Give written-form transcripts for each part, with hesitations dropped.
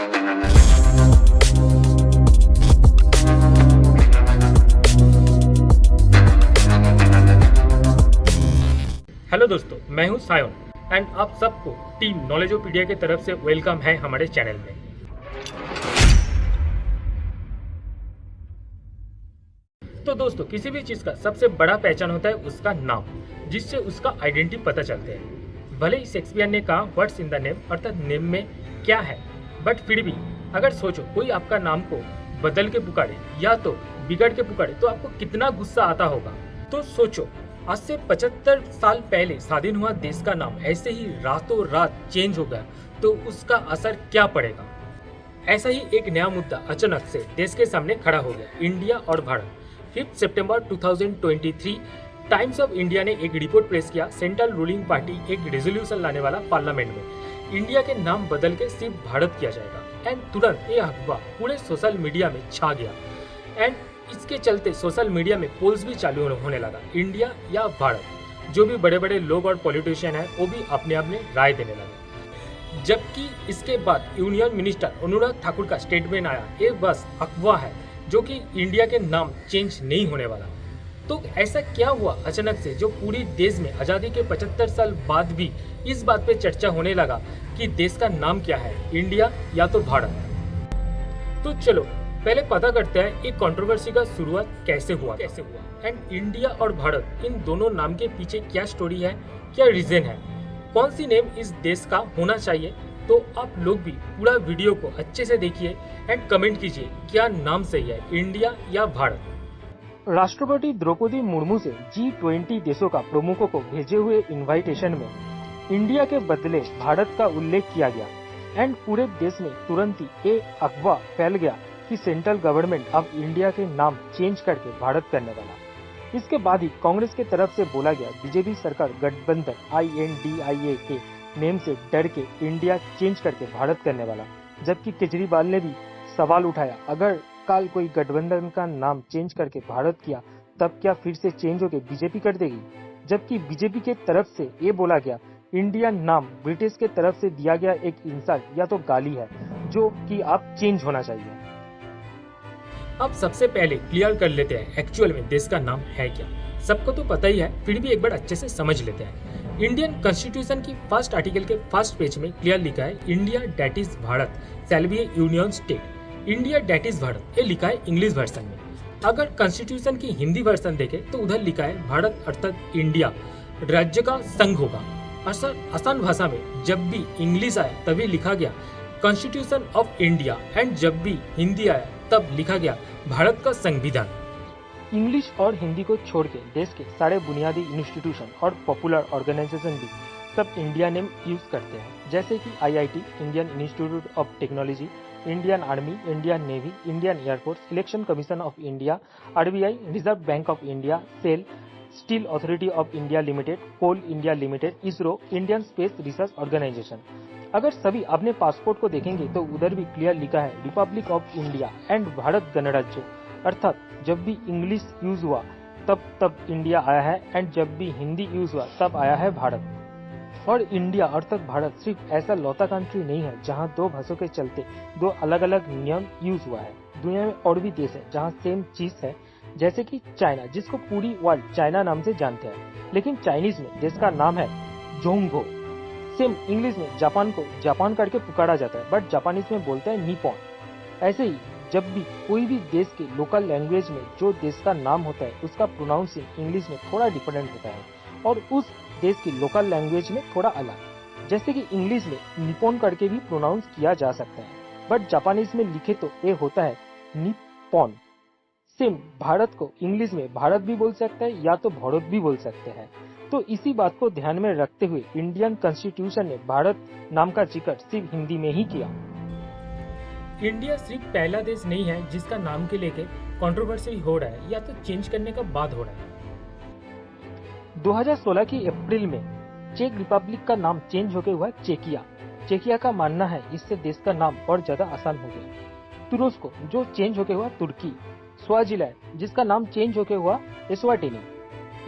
Hello दोस्तों, मैं हूं सायोन एंड आप सबको टीम नॉलेजोपीडिया की तरफ से वेलकम है हमारे चैनल में। तो दोस्तों, किसी भी चीज़ का सबसे बड़ा पहचान होता है उसका नाम, जिससे उसका आइडेंटिटी पता चलते हैं। भले ही शेक्सपियर ने कहा व्हाट्स इन द नेम, अर्थात नेम में क्या है, बट फिर भी अगर सोचो कोई आपका नाम को बदल के पुकारे या तो बिगड़ के पुकारे तो आपको कितना गुस्सा आता होगा। तो सोचो, आज से 75 साल पहले स्वाधीन हुआ देश का नाम ऐसे ही रातों रात चेंज हो गया तो उसका असर क्या पड़ेगा। ऐसा ही एक नया मुद्दा अचानक से देश के सामने खड़ा हो गया, इंडिया और भारत। 5 सितंबर 2023 टाइम्स ऑफ इंडिया ने एक रिपोर्ट प्रेस किया, सेंट्रल रूलिंग पार्टी एक रेजोल्यूशन लाने वाला पार्लियामेंट में इंडिया के नाम बदल के सिर्फ भारत किया जाएगा। एंड तुरंत ये अफवाह पूरे सोशल मीडिया में छा गया एंड इसके चलते सोशल मीडिया में पोल्स भी चालू होने लगा, इंडिया या भारत। जो भी बड़े बड़े लोग और पॉलिटिशियन हैं वो भी अपने अपने राय देने लगे। जबकि इसके बाद यूनियन मिनिस्टर अनुराग ठाकुर का स्टेटमेंट आया, ये बस अफवाह है जो कि इंडिया के नाम चेंज नहीं होने वाला। तो ऐसा क्या हुआ अचानक से जो पूरी देश में आज़ादी के 75 साल बाद भी इस बात पे चर्चा होने लगा कि देश का नाम क्या है, इंडिया या तो भारत। तो चलो पहले पता करते हैं एक कंट्रोवर्सी का शुरुआत कैसे हुआ एंड इंडिया और भारत इन दोनों नाम के पीछे क्या स्टोरी है, क्या रीजन है, कौन सी नेम इस देश का होना चाहिए। तो आप लोग भी पूरा वीडियो को अच्छे से देखिए एंड कमेंट कीजिए क्या नाम सही है, इंडिया या भारत। राष्ट्रपति द्रौपदी मुर्मू से G20 देशों का प्रमुखों को भेजे हुए इनविटेशन में इंडिया के बदले भारत का उल्लेख किया गया एंड पूरे देश में तुरंत ही एक अफवाह फैल गया कि सेंट्रल गवर्नमेंट अब इंडिया के नाम चेंज करके भारत करने वाला। इसके बाद ही कांग्रेस के तरफ से बोला गया बीजेपी सरकार गठबंधन INDIA के नेम से डर के इंडिया चेंज करके भारत करने वाला। जबकि केजरीवाल ने भी सवाल उठाया, अगर कल कोई गठबंधन का नाम चेंज करके भारत किया तब क्या फिर से चेंज होकर बीजेपी कर देगी। जबकि बीजेपी के तरफ से ये बोला गया इंडिया नाम ब्रिटिश के तरफ से दिया गया एक इंसल्ट या तो गाली है जो कि अब चेंज होना चाहिए। अब सबसे पहले क्लियर कर लेते हैं एक्चुअल में देश का नाम है क्या। सबको तो पता ही है, फिर भी एक बार अच्छे से समझ लेते हैं। इंडियन कॉन्स्टिट्यूशन की फर्स्ट आर्टिकल के फर्स्ट पेज में क्लियर लिखा है, India that is Bharat shall be a union state. India that is Bharat ये लिखा है इंग्लिश वर्जन में। अगर कॉन्स्टिट्यूशन की हिंदी वर्जन देखें तो उधर लिखा है भारत अर्थात इंडिया राज्य का संघ होगा। आसान भाषा में जब भी इंग्लिश आया तभी लिखा गया कॉन्स्टिट्यूशन ऑफ इंडिया एंड जब भी हिंदी आया तब लिखा गया भारत का संविधान। इंग्लिश और हिंदी को छोड़ के देश के सारे बुनियादी इंस्टीट्यूशन और पॉपुलर ऑर्गेनाइजेशन भी सब इंडिया नेम यूज करते हैं, जैसे कि IIT Indian institute of technology, Indian army, Indian navy, Indian air force, election commission of India, RBI, reserve bank of India, SAIL, steel authority of India limited, coal India limited, ISRO, Indian space research organisation. अगर सभी अपने passport को देखेंगे तो उधर भी clear लिखा है Republic of India and Bharat गणराज्य। अर्थात जब भी इंग्लिश यूज हुआ तब इंडिया आया है एंड जब भी हिंदी यूज हुआ तब आया है भारत। और इंडिया अर्थात भारत सिर्फ ऐसा लौता कंट्री नहीं है जहां दो भाषाओं के चलते दो अलग अलग नियम यूज हुआ है। दुनिया में और भी देश है जहां सेम चीज है, जैसे कि चाइना, जिसको पूरी वर्ल्ड चाइना नाम से जानते हैं, लेकिन चाइनीज में देश का नाम है जोंगो। सेम इंग्लिश में जापान को जापान करके पुकारा जाता है, बट जापानीज में बोलते हैं निपॉन। ऐसे ही जब भी कोई भी देश के लोकल लैंग्वेज में जो देश का नाम होता है उसका प्रोनाउंसिंग इंग्लिश में थोड़ा डिफरेंट होता है और उस देश की लोकल लैंग्वेज में थोड़ा अलग। जैसे कि इंग्लिश में निपॉन करके भी प्रोनाउंस किया जा सकता है, बट जापानीज में लिखे तो ये होता है निपॉन। सेम भारत को इंग्लिश में भारत भी बोल सकते हैं या तो भारत भी बोल सकते हैं। तो इसी बात को ध्यान में रखते हुए इंडियन कॉन्स्टिट्यूशन ने भारत नाम का जिक्र सिर्फ हिंदी में ही किया। इंडिया सिर्फ पहला देश नहीं है जिसका नाम के लेके कंट्रोवर्सी हो रहा है या तो चेंज करने का बात हो रहा है। 2016 की अप्रैल में चेक रिपब्लिक का नाम चेंज होकर हुआ चेकिया। चेकिया का मानना है इससे देश का नाम और ज्यादा आसान हो गया। तुर्क जो चेंज होकर हुआ तुर्की। स्वाजीलैंड जिसका नाम चेंज होकर हुआ एस्वाटिनी।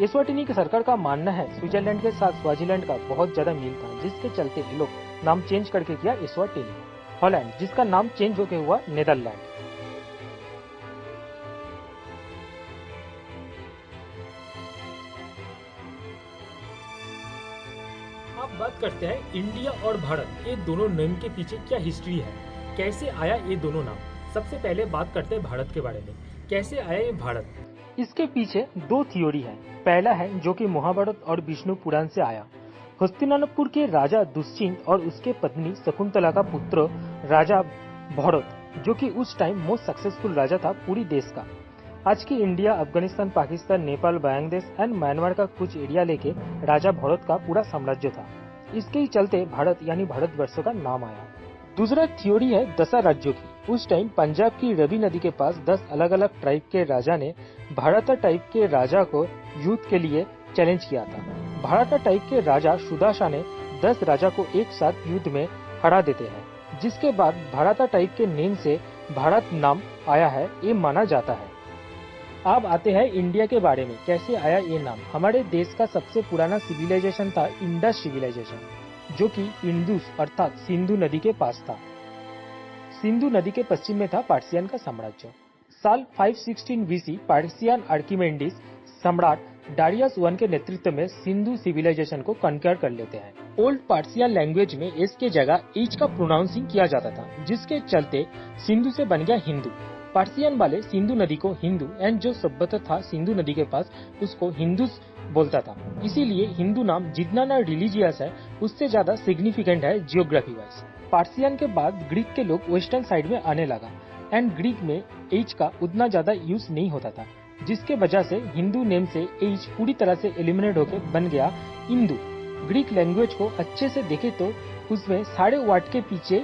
एस्वाटिनी की सरकार का मानना है स्विट्जरलैंड के साथ स्वाजीलैंड का बहुत ज्यादा मील था, जिसके चलते ये लोग नाम चेंज करके किया एस्वाटिनी। हॉलैंड, जिसका नाम चेंज होकर हुआ नेदरलैंड। अब बात करते हैं इंडिया और भारत, ये दोनों नेम के पीछे क्या हिस्ट्री है, कैसे आया ये दोनों नाम। सबसे पहले बात करते हैं भारत के बारे में, कैसे आया ये भारत। इसके पीछे दो थ्योरी है। पहला है जो कि महाभारत और विष्णु पुराण से आया। हस्तिनापुर के राजा दुष्यंत और उसके पत्नी शकुंतला का पुत्र राजा भरत, जो कि उस टाइम मोस्ट सक्सेसफुल राजा था पूरी देश का। आज की India, Afghanistan, Pakistan, Nepal, Bangladesh and Myanmar का कुछ एरिया लेके राजा भरत का पूरा साम्राज्य था। इसके ही चलते भारत यानी भारतवर्ष का नाम आया। दूसरा थ्योरी है 10 राज्यों की। उस टाइम पंजाब की रवि नदी के पास 10 अलग अलग ट्राइब के राजा ने भारत टाइप के राजा को युद्ध के लिए चैलेंज किया था। भारत टाइप के राजा सुदाशा ने 10 राजा को एक साथ युद्ध में हरा देते हैं, जिसके बाद भारत टाइप के नेम से भारत नाम आया है, ये माना जाता है। अब आते हैं इंडिया के बारे में, कैसे आया ये नाम। हमारे देश का सबसे पुराना सिविलाइजेशन था इंडस सिविलाइजेशन, जो कि इंडस अर्थात सिंधु नदी के पास था। सिंधु नदी के पश्चिम में था पार्सियन का साम्राज्य। साल 516 बीसी पार्सियन आर्किमेडिस सम्राट डारियस I के नेतृत्व में सिंधु सिविलाइजेशन को कॉन्कर कर लेते हैं। ओल्ड पार्सियन लैंग्वेज में एस के जगह एच का प्रोनाउंसिंग किया जाता था, जिसके चलते सिंधु से बन गया हिंदू। पार्सियन वाले सिंधु नदी को हिंदू एंड जो सभ्यता था सिंधु नदी के पास उसको हिंदूस बोलता था। इसीलिए हिंदू नाम जितना ना रिलीजियस है उससे ज्यादा सिग्निफिकेंट है जियोग्राफी वाइज। पार्सियन के बाद ग्रीक के लोग वेस्टर्न साइड में आने लगा एंड ग्रीक में एच का उतना ज्यादा यूज नहीं होता था, जिसके वजह से हिंदू नेम से एच पूरी तरह से एलिमिनेट होकर बन गया इंदू। ग्रीक लैंग्वेज को अच्छे से देखे तो उसमें सारे वर्ड के पीछे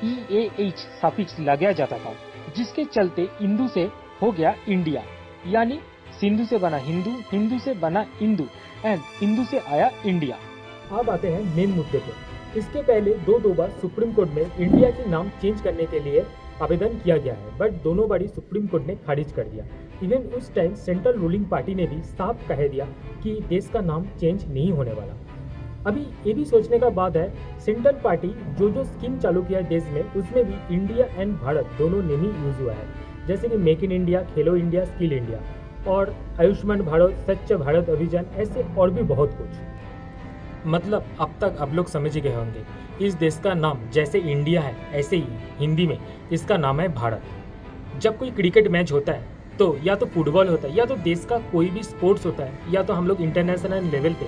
EAH सफिक्स लगाया जाता था, जिसके चलते इंदू से हो गया इंडिया, यानी सिंधु से बना हिंदू, हिंदू से बना इंदू एंड इंदू से आया इंडिया। अब आते हैं मेन मुद्दे पे। इसके पहले दो बार सुप्रीम कोर्ट में इंडिया के नाम चेंज करने के लिए आवेदन किया गया है, बट दोनों बारी सुप्रीम कोर्ट ने खारिज कर दिया। इवन उस टाइम सेंट्रल रूलिंग पार्टी ने भी साफ कह दिया कि देश का नाम चेंज नहीं होने वाला। अभी ये भी सोचने का बात है, सेंट्रल पार्टी जो स्कीम चालू किया है देश में, उसमें भी इंडिया एंड भारत दोनों नेम ही यूज हुआ है, जैसे कि make in India, Khelo India, skill India और आयुष्मान भारत, स्वच्छ भारत अभियान, ऐसे और भी बहुत कुछ। मतलब अब तक आप लोग समझ गए होंगे, इस देश का नाम जैसे इंडिया है ऐसे ही हिंदी में इसका नाम है भारत। जब कोई क्रिकेट मैच होता है तो या तो फुटबॉल होता है या तो देश का कोई भी स्पोर्ट्स होता है या तो हम लोग इंटरनेशनल लेवल पे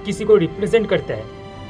किसी को रिप्रेजेंट करते हैं,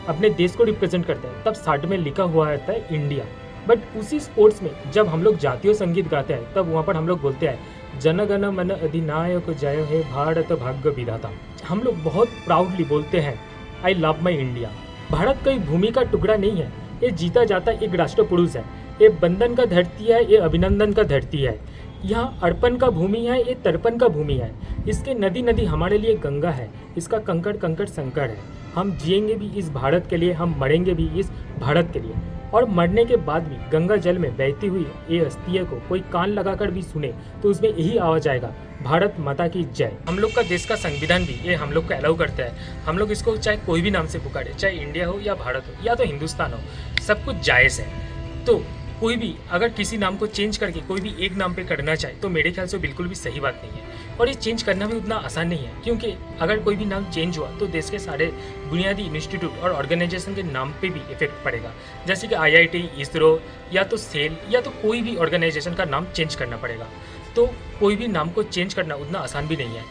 अपने देश को रिप्रेजेंट करते हैं, तब साइड में लिखा हुआ रहता है इंडिया। बट उसी स्पोर्ट्स में जब हम लोग जातीय संगीत गाते हैं तब वहाँ पर हम लोग बोलते हैं जन गण मन अधिनायक जय हे भारत भाग्य विधाता। हम लोग बहुत प्राउडली बोलते हैं I love my India. Bharat कोई भूमि का टुकड़ा नहीं है, ये जीता जाता एक राष्ट्र पुरुष है, ये बंधन का धरती है, ये अभिनंदन का धरती है, यहाँ अर्पण का भूमि है, ये तर्पण का भूमि है। इसके नदी नदी हमारे लिए गंगा है, इसका कंकड़ कंकड़ संकट है। हम जिएंगे भी इस भारत के लिए, हम मरेंगे भी इस भारत के लिए, और मरने के बाद भी गंगा जल में बहती हुई ये अस्थिया को कोई कान लगाकर भी सुने तो उसमें यही आवाज आएगा, भारत माता की जय। हम लोग का देश का संविधान भी ये हम लोग को अलाउ करता है, हम लोग इसको चाहे कोई भी नाम से पुकारे, चाहे इंडिया हो या भारत हो या तो हिंदुस्तान हो, सब कुछ जायज़ है। तो कोई भी अगर किसी नाम को चेंज करके कोई भी एक नाम पे करना चाहे तो मेरे ख्याल से बिल्कुल भी सही बात नहीं है, और ये चेंज करना भी उतना आसान नहीं है, क्योंकि अगर कोई भी नाम चेंज हुआ तो देश के सारे बुनियादी इंस्टीट्यूट और ऑर्गेनाइजेशन के नाम पे भी इफेक्ट पड़ेगा, जैसे कि IIT, इसरो या तो सेल या तो कोई भी ऑर्गेनाइजेशन का नाम चेंज करना पड़ेगा। तो कोई भी नाम को चेंज करना उतना आसान भी नहीं है।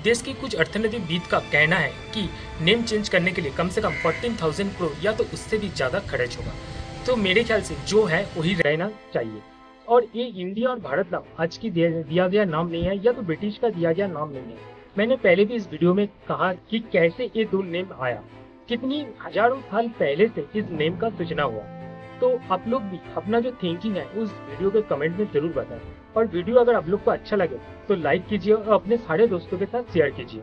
देश की कुछ अर्थनीतिविद का कहना है कि नेम चेंज करने के लिए कम से कम 14,000 करोड़ या तो उससे भी ज़्यादा खर्च होगा। तो मेरे ख्याल से जो है वही रहना चाहिए। और ये इंडिया और भारत नाम आज की दिया गया नाम नहीं है या तो ब्रिटिश का दिया गया नाम नहीं है। मैंने पहले भी इस वीडियो में कहा कि कैसे ये दो नेम आया, कितनी हजारों साल पहले से इस नेम का सूचना हुआ। तो आप लोग भी अपना जो थिंकिंग है उस वीडियो के कमेंट में जरूर बताएं, और वीडियो अगर आप लोग को अच्छा लगे तो लाइक कीजिए और अपने सारे दोस्तों के साथ शेयर कीजिए।